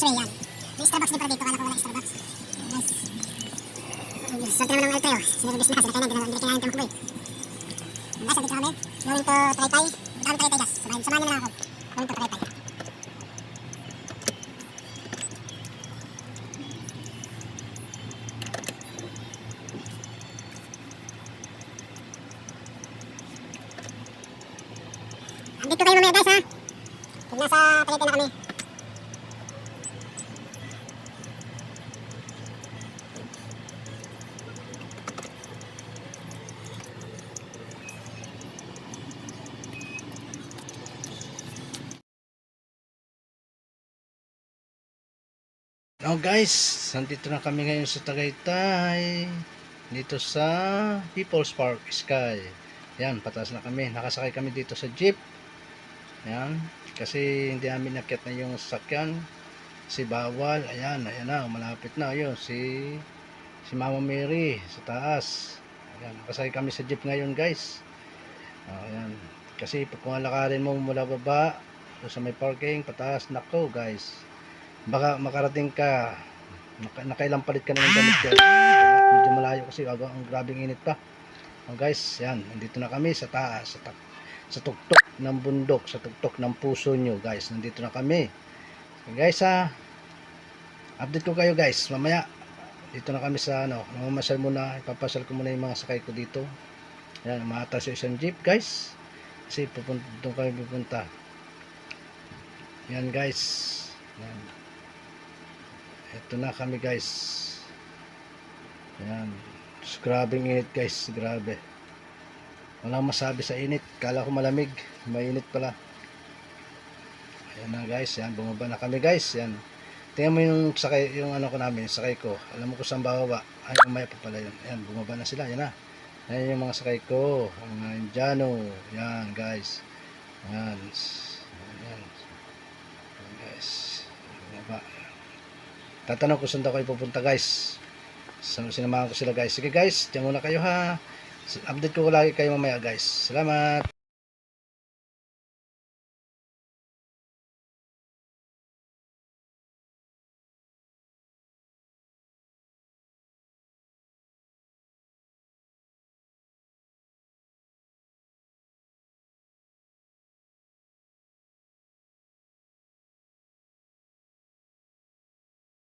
expressway yan. May Starbucks din pala dito. Kala ko wala Starbucks. Guys. So, tinaman ng L3 oh. Siniribis na. Sila kainan. Hindi kinain tamakbo eh. Guys, dito kami. Going to Taytay. Dami Taytay guys. Samahan nyo na lang ako. Going to Taytay. Andito kayo mamaya guys ha. Pag nasa Taytay na kami. Now guys, nandito na kami ngayon sa Tagaytay. Dito sa People's Park Sky. Yan, pataas na kami. Nakasakay kami dito sa jeep. Yan, kasi hindi namin nakit na yung sasakyan. Si Bawal, ayan na, malapit na. Ayun, si Mama Mary sa taas. Ayan, nakasakay kami sa jeep ngayon guys. Ayan, kasi kung alakarin mo mula baba, sa may parking, pataas, nako guys. Baka makarating ka, nakailang palit ka na ng damit guys. Medyo malayo kasi ang grabing init pa. Guys, yan, nandito na kami sa taas, sa tuktok ng bundok, sa tuktok ng puso nyo guys. Nandito na kami. So, guys update ko kayo guys mamaya. Dito na kami sa namamasyal muna, ipapasal ko muna yung mga sakay ko dito. Yan, maatas yung isang jeep guys. Kasi doon kami pupunta. Yan guys. Yan. Ito na kami guys. Ayan. Grabing init guys. Grabe. Walang masabi sa init. Kala ko malamig. Mainit pala. Ayan na guys. Yan. Bumaba na kami guys. Yan. Tingnan mo yung sakay. Yung ano ko namin. Sakay ko. Alam mo kung saan bababa. Ay umaya pa pala yun. Ayan. Bumaba na sila. Yan na. Ayan yung mga sakay ko. Ang mga Indiano. Yan guys. Ayan. Ayan. Ayan guys. Bumaba. Tatanong ko saan daw kayo pupunta guys. Sinamahan ko sila guys. Sige guys, diyan muna kayo ha. Update ko lagi kayo mamaya guys. Salamat.